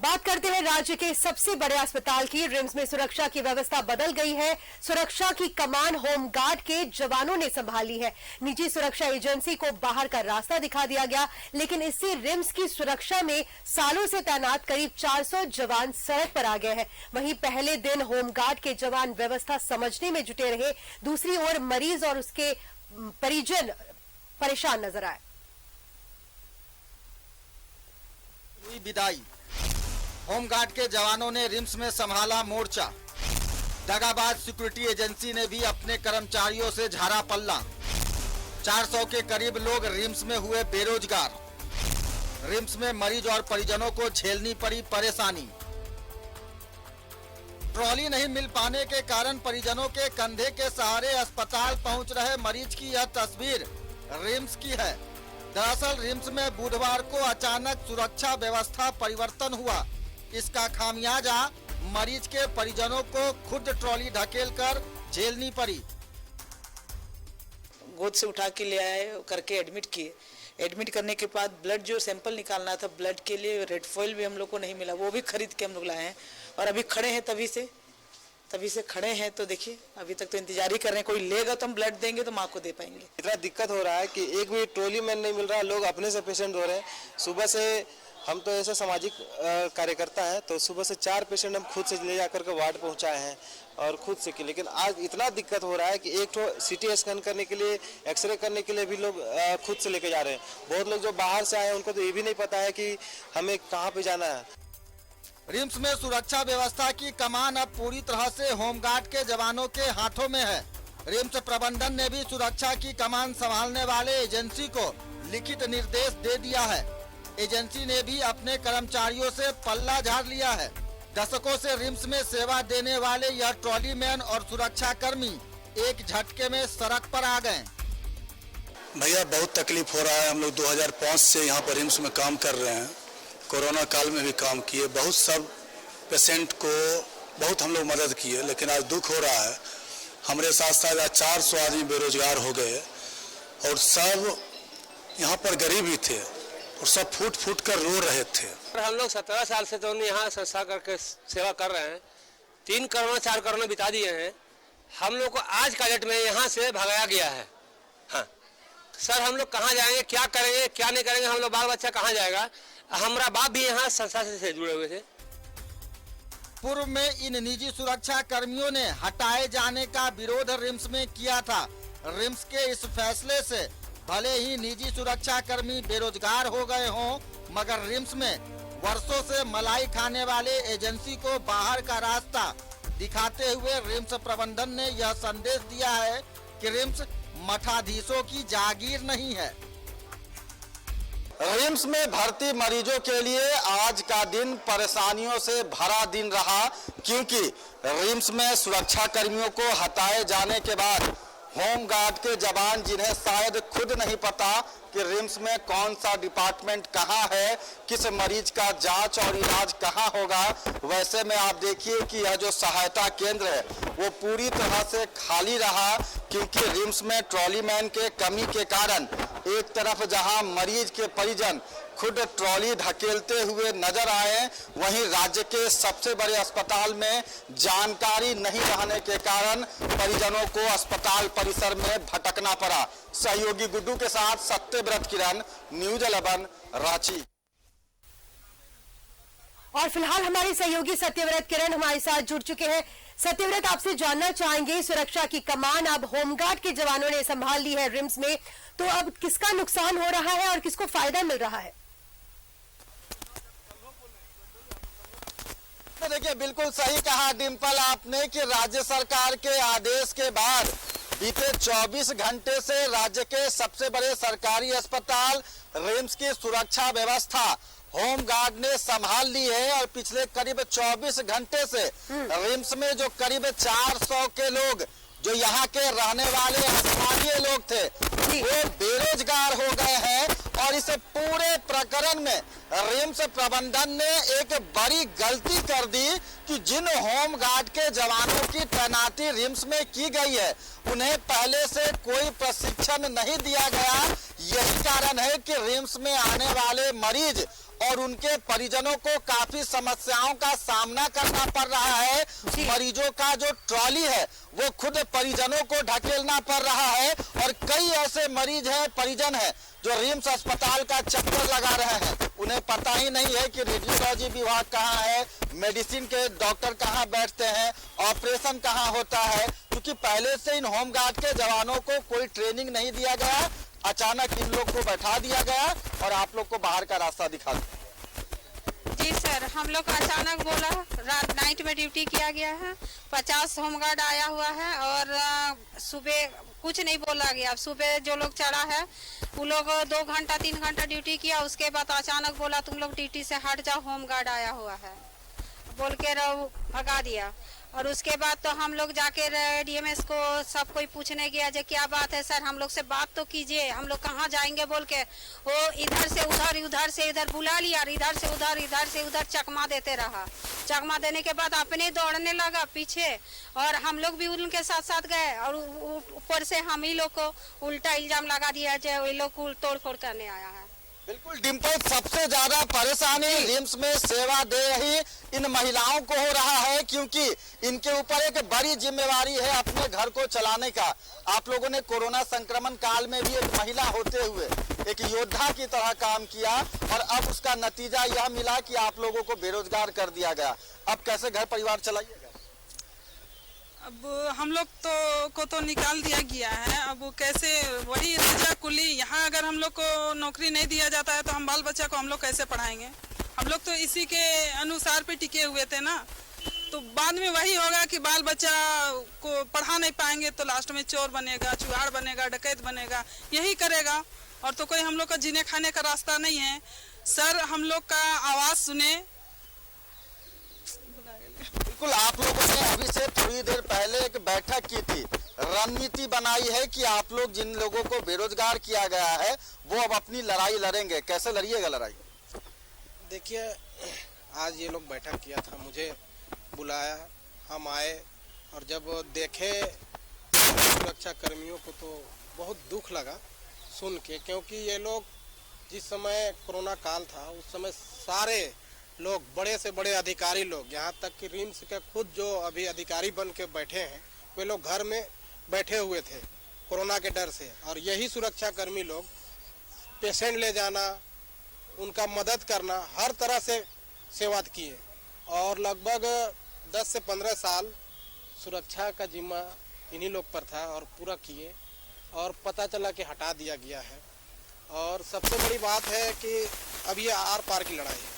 बात करते हैं राज्य के सबसे बड़े अस्पताल की। रिम्स में सुरक्षा की व्यवस्था बदल गई है। सुरक्षा की कमान होमगार्ड के जवानों ने संभाली है। निजी सुरक्षा एजेंसी को बाहर का रास्ता दिखा दिया गया, लेकिन इससे रिम्स की सुरक्षा में सालों से तैनात करीब 400 जवान सड़क पर आ गए हैं। वहीं पहले दिन होमगार्ड के जवान व्यवस्था समझने में जुटे रहे, दूसरी ओर मरीज और उसके परिजन परेशान नजर आए। विदाई, होमगार्ड के जवानों ने रिम्स में संभाला मोर्चा। दगाबाज सिक्योरिटी एजेंसी ने भी अपने कर्मचारियों से झाड़ा पल्ला। 400 के करीब लोग रिम्स में हुए बेरोजगार। रिम्स में मरीज और परिजनों को झेलनी पड़ी परेशानी। ट्रॉली नहीं मिल पाने के कारण परिजनों के कंधे के सहारे अस्पताल पहुंच रहे मरीज की यह तस्वीर रिम्स की है। दरअसल रिम्स में बुधवार को अचानक सुरक्षा व्यवस्था परिवर्तन हुआ। इसका खामियाजा मरीज के परिजनों को खुद ट्रॉली ढकेलकर झेलनी पड़ी। गोद से उठा के ले आए, करके एडमिट किए। एडमिट करने के बाद ब्लड जो सैंपल निकालना था, ब्लड के लिए रेड फॉइल भी हम लोग को नहीं मिला, वो भी खरीद के हम लोग लाए हैं। और अभी खड़े हैं, तभी से खड़े हैं। तो देखिए, अभी तक तो इंतजार ही कर रहे हैं। कोई लेगा तो हम ब्लड देंगे तो माँ को दे पाएंगे। इतना दिक्कत हो रहा है कि एक भी ट्रॉली मैन नहीं मिल रहा। लोग अपने से पेशेंट हो रहे हैं। सुबह से हम तो ऐसे सामाजिक कार्यकर्ता हैं, तो सुबह से 4 पेशेंट हम खुद से ले जाकर के वार्ड पहुंचाए हैं और खुद से की। लेकिन आज इतना दिक्कत हो रहा है कि एक तो सीटी स्कैन करने के लिए, एक्सरे करने के लिए भी लोग खुद से लेके जा रहे हैं। बहुत लोग जो बाहर से आए हैं, उनको तो ये भी नहीं पता है कि हमें कहाँ पे जाना है। रिम्स में सुरक्षा व्यवस्था की कमान अब पूरी तरह से होमगार्ड के जवानों के हाथों में है। रिम्स प्रबंधन ने भी सुरक्षा की कमान संभालने वाले एजेंसी को लिखित निर्देश दे दिया है। एजेंसी ने भी अपने कर्मचारियों से पल्ला झाड़ लिया है। दशकों से रिम्स में सेवा देने वाले यह ट्रॉली मैन और सुरक्षा कर्मी एक झटके में सड़क पर आ गए। भैया बहुत तकलीफ हो रहा है। हम लोग 2005 से यहाँ पर रिम्स में काम कर रहे हैं। कोरोना काल में भी काम किए, बहुत सब पेशेंट को बहुत हम लोग मदद किए। लेकिन आज दुख हो रहा है, हमारे साथ साथ 400 आदमी बेरोजगार हो गए और सब यहाँ पर गरीब ही थे और सब फूट फूट कर रो रहे थे। हम लोग 17 साल से तो यहाँ संस्था करके सेवा कर रहे हैं। 3 करोड़ 4 करोड़ बिता दिए हैं। हम लोग को आज का डेट में यहाँ से भगाया गया है। हाँ सर, हम लोग कहाँ जाएंगे, क्या करेंगे, क्या नहीं करेंगे, हम लोग बाल बच्चा कहाँ जाएगा। हमारा बाप भी यहाँ संस्था से जुड़े हुए थे। पूर्व में इन निजी सुरक्षा कर्मियों ने हटाए जाने का विरोध रिम्स में किया था। रिम्स के इस फैसले से भले ही निजी सुरक्षा कर्मी बेरोजगार हो गए हों, मगर रिम्स में वर्षों से मलाई खाने वाले एजेंसी को बाहर का रास्ता दिखाते हुए रिम्स प्रबंधन ने यह संदेश दिया है कि रिम्स मठाधीशों की जागीर नहीं है। रिम्स में भर्ती मरीजों के लिए आज का दिन परेशानियों से भरा दिन रहा, क्योंकि रिम्स में सुरक्षा कर्मियों को हटाए जाने के बाद होमगार्ड के जवान, जिन्हें शायद खुद नहीं पता कि रिम्स में कौन सा डिपार्टमेंट कहाँ है, किस मरीज का जांच और इलाज कहाँ होगा, वैसे में आप देखिए कि यह जो सहायता केंद्र है वो पूरी तरह से खाली रहा। क्योंकि रिम्स में ट्रॉली मैन के कमी के कारण एक तरफ जहां मरीज के परिजन खुद ट्रॉली धकेलते हुए नजर आए, वहीं राज्य के सबसे बड़े अस्पताल में जानकारी नहीं रहने के कारण परिजनों को अस्पताल परिसर में भटकना पड़ा। सहयोगी गुड्डू के साथ सत्यव्रत किरण, न्यूज 11 रांची। और फिलहाल हमारे सहयोगी सत्यव्रत किरण हमारे साथ जुड़ चुके हैं। सत्यव्रत, आपसे जानना चाहेंगे, सुरक्षा की कमान अब होमगार्ड के जवानों ने संभाल ली है रिम्स में, तो अब किसका नुकसान हो रहा है और किसको फायदा मिल रहा है? तो देखिए, बिल्कुल सही कहा डिम्पल आपने कि राज्य सरकार के आदेश के बाद बीते 24 घंटे से राज्य के सबसे बड़े सरकारी अस्पताल रिम्स की सुरक्षा व्यवस्था होमगार्ड ने संभाल ली है। और पिछले करीब 24 घंटे से रिम्स में जो करीब 400 के लोग जो यहाँ के रहने वाले स्थानीय लोग थे वो बेरोजगार हो गए हैं। और इस पूरे प्रकरण में रिम्स प्रबंधन ने एक बड़ी गलती कर दी कि जिन होमगार्ड के जवानों की तैनाती रिम्स में की गई है उन्हें पहले से कोई प्रशिक्षण नहीं दिया गया। यही कारण है कि रिम्स में आने वाले मरीज और उनके परिजनों को काफी समस्याओं का सामना करना पड़ रहा है। मरीजों का जो ट्रॉली है वो खुद परिजनों को ढकेलना पड़ रहा है और कई ऐसे मरीज हैं, परिजन हैं जो रिम्स अस्पताल का चक्कर लगा रहे हैं। उन्हें पता ही नहीं है कि रेडियोलॉजी विभाग कहाँ है, मेडिसिन के डॉक्टर कहाँ बैठते हैं, ऑपरेशन कहाँ होता है, क्योंकि पहले से इन होमगार्ड के जवानों को कोई ट्रेनिंग नहीं दिया गया। अचानक इन लोग को बैठा दिया गया और आप लोग को बाहर का रास्ता दिखा दिया। जी सर, हम लोग को अचानक बोला, रात नाइट में ड्यूटी किया गया है, 50 होमगार्ड आया हुआ है और सुबह कुछ नहीं बोला गया। सुबह जो लोग चढ़ा है वो लोग 2 घंटा 3 घंटा ड्यूटी किया, उसके बाद अचानक बोला तुम लोग ड्यूटी से हट जाओ, होमगार्ड आया हुआ है बोल के भगा दिया। और उसके बाद तो हम लोग जाके डीएमएस को सब कोई पूछने गया जो क्या बात है सर, हम लोग से बात तो कीजिए, हम लोग कहाँ जाएंगे बोल के वो इधर से उधर, उधर से इधर बुला लिया, इधर से उधर, इधर से उधर चकमा देते रहा। चकमा देने के बाद अपने दौड़ने लगा पीछे और हम लोग भी उनके साथ साथ गए और ऊपर से हम ही लोग को उल्टा इल्जाम लगा दिया जो वे लोग को तोड़ फोड़ करने आया है। बिल्कुल डिम्पल, सबसे ज्यादा परेशानी रिम्स में सेवा दे रही इन महिलाओं को हो रहा है, क्योंकि इनके ऊपर एक बड़ी जिम्मेवारी है अपने घर को चलाने का। आप लोगों ने कोरोना संक्रमण काल में भी एक महिला होते हुए एक योद्धा की तरह काम किया और अब उसका नतीजा यह मिला कि आप लोगों को बेरोजगार कर दिया गया। अब कैसे घर परिवार चलाइएगा? अब हम लोग को तो निकाल दिया गया है, अब वो कैसे, वही रजा कुली, यहाँ अगर हम लोग को नौकरी नहीं दिया जाता है तो हम बाल बच्चा को हम लोग कैसे पढ़ाएंगे? हम लोग तो इसी के अनुसार पे टिके हुए थे ना, तो बाद में वही होगा कि बाल बच्चा को पढ़ा नहीं पाएंगे तो लास्ट में चोर बनेगा, चुहाड़ बनेगा, डकैत बनेगा, यही करेगा और तो कोई हम लोग का जीने खाने का रास्ता नहीं है। सर हम लोग का आवाज़ सुने। बिल्कुल, आप लोगों ने अभी से थोड़ी देर पहले एक बैठक की थी, रणनीति बनाई है कि आप लोग जिन लोगों को बेरोजगार किया गया है वो अब अपनी लड़ाई लड़ेंगे। कैसे लड़िएगा लड़ाई? देखिए, आज ये लोग बैठक किया था, मुझे बुलाया, हम आए और जब देखे सुरक्षा कर्मियों को तो बहुत दुख लगा सुन के, क्योंकि ये लोग जिस समय कोरोना काल था उस समय सारे लोग, बड़े से बड़े अधिकारी लोग, यहाँ तक कि रिम्स के खुद जो अभी अधिकारी बन के बैठे हैं वे लोग घर में बैठे हुए थे कोरोना के डर से, और यही सुरक्षा कर्मी लोग पेशेंट ले जाना, उनका मदद करना, हर तरह से सेवा किए और लगभग 10 से 15 साल सुरक्षा का जिम्मा इन्हीं लोग पर था और पूरा किए और पता चला कि हटा दिया गया है। और सबसे बड़ी बात है कि अब ये आर पार की लड़ाई है,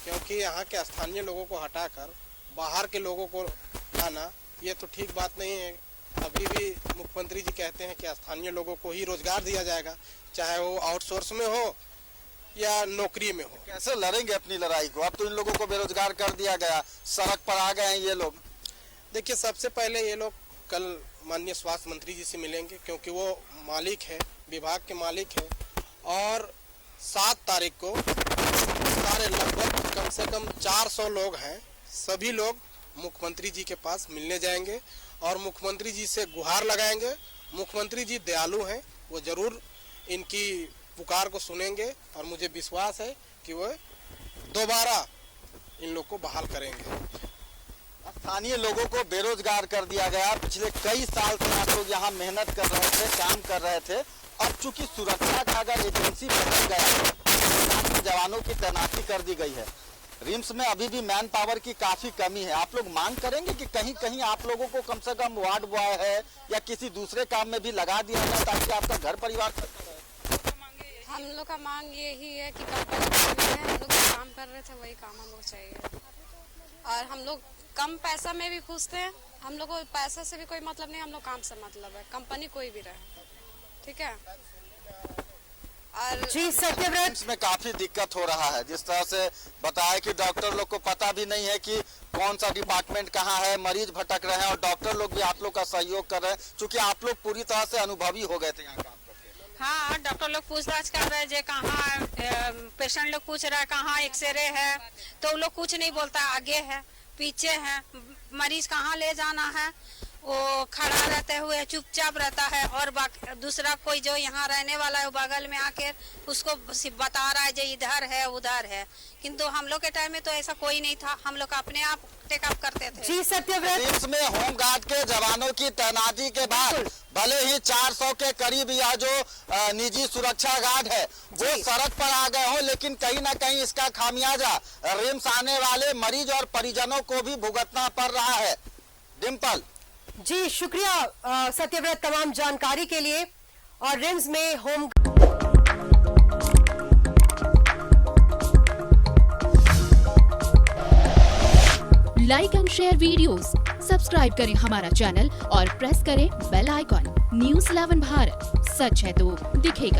क्योंकि यहाँ के स्थानीय लोगों को हटाकर बाहर के लोगों को लाना ये तो ठीक बात नहीं है। अभी भी मुख्यमंत्री जी कहते हैं कि स्थानीय लोगों को ही रोजगार दिया जाएगा, चाहे वो आउटसोर्स में हो या नौकरी में हो। कैसे लड़ेंगे अपनी लड़ाई को? अब तो इन लोगों को बेरोजगार कर दिया गया, सड़क पर आ गए हैं ये लोग। देखिए, सबसे पहले ये लोग कल माननीय स्वास्थ्य मंत्री जी से मिलेंगे, क्योंकि वो मालिक है, विभाग के मालिक है, और 7 तारीख को सारे लगभग कम से कम 400 लोग हैं, सभी लोग मुख्यमंत्री जी के पास मिलने जाएंगे और मुख्यमंत्री जी से गुहार लगाएंगे। मुख्यमंत्री जी दयालु हैं, वो जरूर इनकी पुकार को सुनेंगे और मुझे विश्वास है कि वो दोबारा इन लोग को बहाल करेंगे। स्थानीय लोगों को बेरोजगार कर दिया गया। पिछले कई साल से आप लोग यहाँ मेहनत कर रहे थे, काम कर रहे थे। अब चूंकि सुरक्षा का अगर एजेंसी बदल गया है, जवानों की तैनाती कर दी गई है, रिम्स में अभी भी मैन पावर की काफी कमी है। आप लोग मांग करेंगे कि कहीं कहीं आप लोगों को कम से कम वार्ड बॉय है या किसी दूसरे काम में भी लगा दिया जाए ताकि आपका घर परिवार चलता रहे? हम लोग का मांग यही है कि कंपनी में हम लोग जो काम कर रहे थे वही काम हमको चाहिए और हम लोग कम पैसा में भी खुश थे। हम लोग को पैसा से भी कोई मतलब नहीं, हम लोग काम से मतलब है, कंपनी कोई भी रहे, ठीक है। और जी सत्यव्रत, में काफी दिक्कत हो रहा है, जिस तरह से बताया कि डॉक्टर लोग को पता भी नहीं है कि कौन सा डिपार्टमेंट कहाँ है, मरीज भटक रहे हैं और डॉक्टर लोग भी आप लोग का सहयोग कर रहे हैं, क्योंकि आप लोग पूरी तरह से अनुभवी हो गए थे यहाँ काम करके। हाँ, डॉक्टर लोग पूछताछ कर रहे हैं जे कहाँ, पेशेंट लोग पूछ रहा है कहाँ एक्सरे है, तो लोग कुछ नहीं बोलता, आगे है पीछे है, मरीज कहाँ ले जाना है, वो खड़ा रहते हुए चुपचाप रहता है और दूसरा कोई जो यहाँ रहने वाला है वो बगल में आके उसको बता रहा है जो इधर है उधर है, किंतु हम लोग के टाइम में तो ऐसा कोई नहीं था, हम लोग अपने आप टेकअप करते थे। जी सत्यव्रत, रिम्स में होमगार्ड के जवानों की तैनाती के बाद भले ही 400 के करीब यह जो निजी सुरक्षा गार्ड है वो सड़क पर आ गए हो, लेकिन कहीं ना कहीं इसका खामियाजा रिम्स आने वाले मरीज और परिजनों को भी भुगतना पड़ रहा है। डिम्पल जी शुक्रिया सत्यव्रत तमाम जानकारी के लिए। और रिम्स में home like and share videos, subscribe करें हमारा चैनल और प्रेस करें बेल आइकॉन। न्यूज़ 11 भारत, सच है तो दिखेगा।